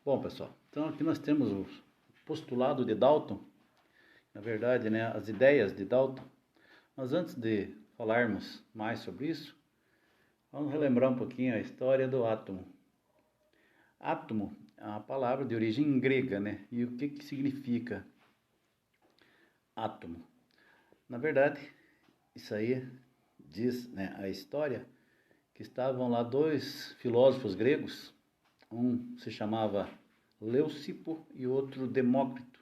Bom, pessoal, então aqui nós temos o postulado de Dalton, na verdade, né, as ideias de Dalton. Mas antes de falarmos mais sobre isso, vamos relembrar um pouquinho a história do átomo. Átomo é uma palavra de origem grega, né? E o que significa átomo? Na verdade, isso aí diz, né, a história que estavam lá dois filósofos gregos, um se chamava Leucipo e outro Demócrito.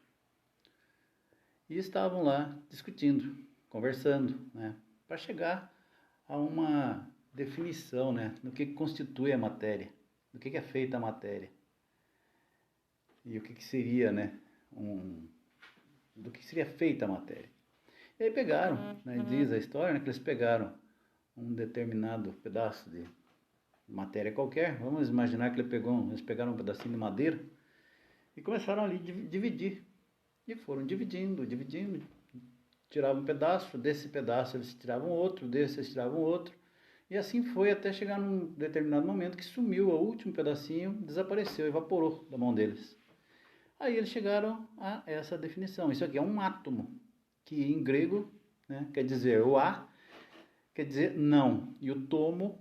E estavam lá discutindo, conversando, né, para chegar a uma definição, né, do que constitui a matéria, do que é feita a matéria. E o que seria, né, do que seria feita a matéria. E aí pegaram, né, diz a história, né, que eles pegaram um determinado pedaço de matéria qualquer, vamos imaginar que eles pegaram um pedacinho de madeira e começaram ali a dividir. E foram dividindo, tiravam um pedaço, desse pedaço eles tiravam outro, desse eles tiravam outro. E assim foi até chegar num determinado momento que sumiu o último pedacinho, desapareceu, evaporou da mão deles. Aí eles chegaram a essa definição. Isso aqui é um átomo, que em grego, né, quer dizer o a, quer dizer não, e o tomo,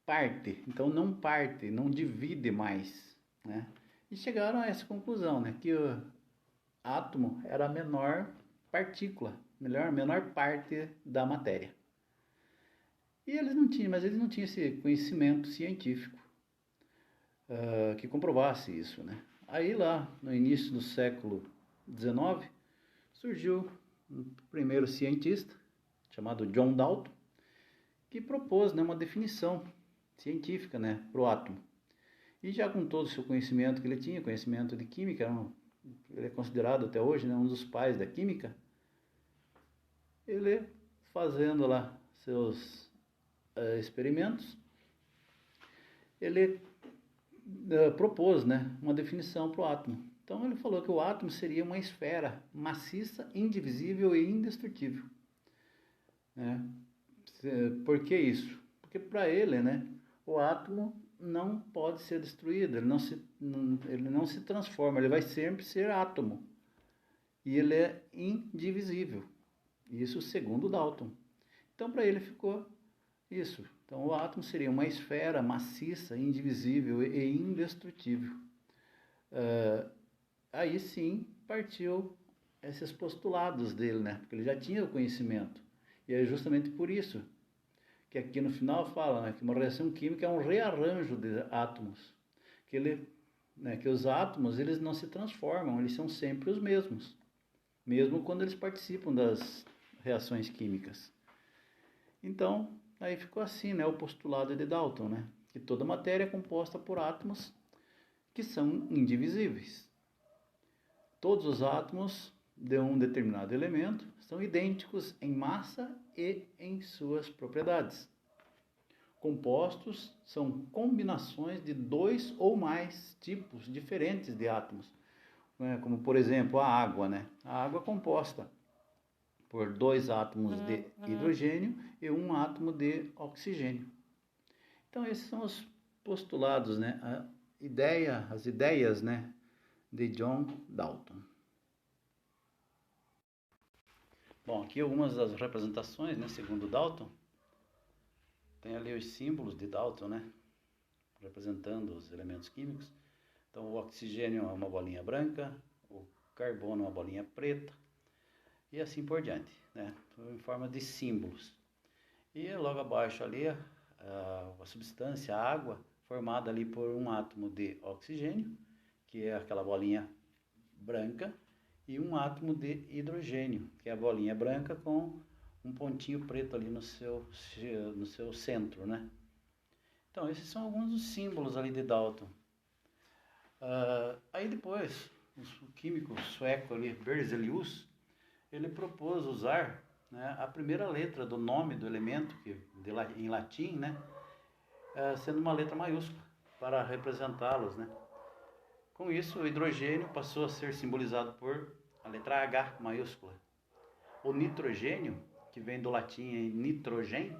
parte. Então não parte, não divide mais, né? E chegaram a essa conclusão, né, que o átomo era a menor partícula, menor parte da matéria. E eles não tinham esse conhecimento científico que comprovasse isso, né? Aí lá no início do século XIX surgiu um primeiro cientista chamado John Dalton que propôs, né, uma definição científica, né, para o átomo. E já com todo o seu conhecimento que ele tinha, conhecimento de química, ele é considerado até hoje, né, um dos pais da química, ele fazendo lá seus experimentos, ele propôs, né, uma definição para o átomo. Então ele falou que o átomo seria uma esfera maciça, indivisível e indestrutível. Né? Por que isso? Porque para ele, né, o átomo não pode ser destruído, ele não se transforma, ele vai sempre ser átomo. E ele é indivisível. Isso segundo Dalton. Então para ele ficou isso. Então o átomo seria uma esfera maciça, indivisível e indestrutível. Aí sim partiu esses postulados dele, né? Porque ele já tinha o conhecimento. E é justamente por isso que aqui no final fala, né, que uma reação química é um rearranjo de átomos. Que os átomos eles não se transformam, eles são sempre os mesmos. Mesmo quando eles participam das reações químicas. Então, aí ficou assim, né, o postulado de Dalton, né, que toda matéria é composta por átomos que são indivisíveis. Todos os átomos de um determinado elemento são idênticos em massa e em suas propriedades. Compostos são combinações de dois ou mais tipos diferentes de átomos, né, como por exemplo a água, né? A água é composta por dois átomos de hidrogênio e um átomo de oxigênio. Então esses são os postulados, né? As ideias, né, de John Dalton. Bom, aqui algumas das representações, né, segundo Dalton. Tem ali os símbolos de Dalton, né, representando os elementos químicos. Então o oxigênio é uma bolinha branca, o carbono é uma bolinha preta, e assim por diante, né? Em forma de símbolos. E logo abaixo ali a substância, a água, formada ali por um átomo de oxigênio, que é aquela bolinha branca, e um átomo de hidrogênio, que é a bolinha branca com um pontinho preto ali no seu centro, né? Então esses são alguns dos símbolos ali de Dalton. Aí depois, o químico sueco ali, Berzelius, ele propôs usar, né, a primeira letra do nome do elemento, em latim, né, sendo uma letra maiúscula, para representá-los, né. Com isso, o hidrogênio passou a ser simbolizado por a letra H maiúscula. O nitrogênio, que vem do latim nitrogen,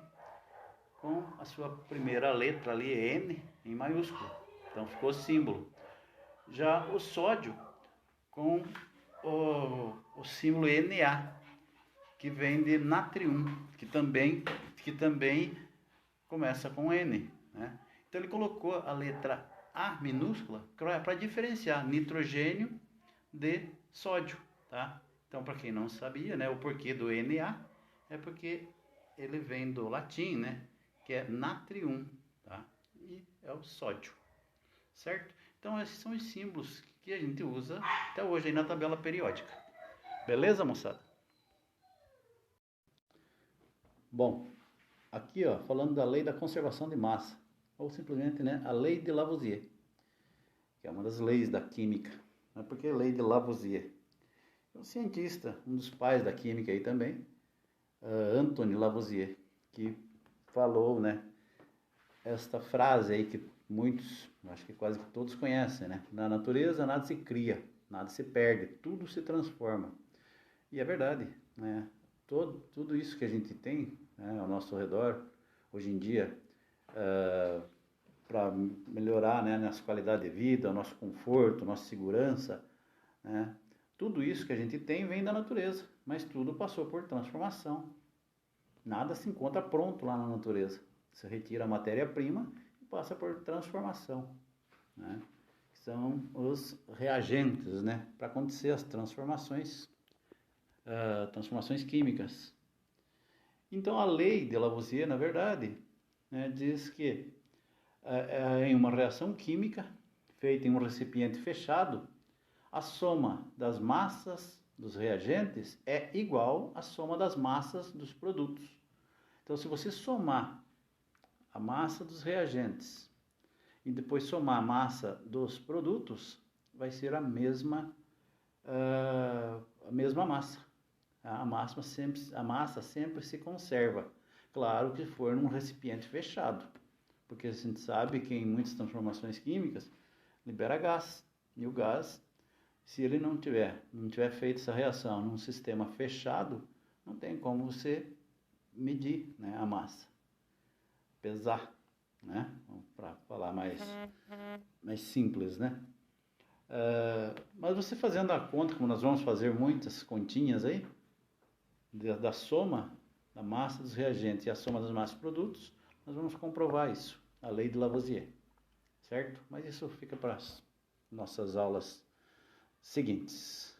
com a sua primeira letra ali, N, em maiúsculo. Então ficou símbolo. Já o sódio com o símbolo Na, que vem de natrium, que também começa com N, né? Então ele colocou a letra A minúscula para diferenciar nitrogênio de sódio, tá? Então, para quem não sabia, né, o porquê do Na é porque ele vem do latim, né, que é natrium, tá? E é o sódio, certo? Então, esses são os símbolos que a gente usa até hoje aí na tabela periódica. Beleza, moçada? Bom, aqui, ó, falando da lei da conservação de massa, ou simplesmente, né, a lei de Lavoisier, que é uma das leis da química. Mas por que lei de Lavoisier? Um cientista, um dos pais da química aí também, Antoine Lavoisier, que falou, né, esta frase aí que muitos, acho que quase que todos conhecem, né? Na natureza nada se cria, nada se perde, tudo se transforma. E é verdade, né? Tudo isso que a gente tem, né, ao nosso redor, hoje em dia, para melhorar, né, nossa qualidade de vida, o nosso conforto, nossa segurança, né? Tudo isso que a gente tem vem da natureza, mas tudo passou por transformação. Nada se encontra pronto lá na natureza. Você retira a matéria-prima e passa por transformação, né? São os reagentes, né, para acontecer as transformações químicas. Então a lei de Lavoisier, na verdade, né, diz que em uma reação química feita em um recipiente fechado, a soma das massas dos reagentes é igual à soma das massas dos produtos. Então, se você somar a massa dos reagentes e depois somar a massa dos produtos, vai ser a mesma massa. A massa sempre se conserva. Claro que for num recipiente fechado, porque a gente sabe que em muitas transformações químicas libera gás. E o gás, se ele não tiver feito essa reação num sistema fechado, não tem como você medir, né, a massa, pesar, né, para falar mais simples, né. Mas você fazendo a conta, como nós vamos fazer muitas continhas aí, da soma da massa dos reagentes e a soma das massas dos produtos, nós vamos comprovar isso, a lei de Lavoisier, certo? Mas isso fica para as nossas aulas seguintes.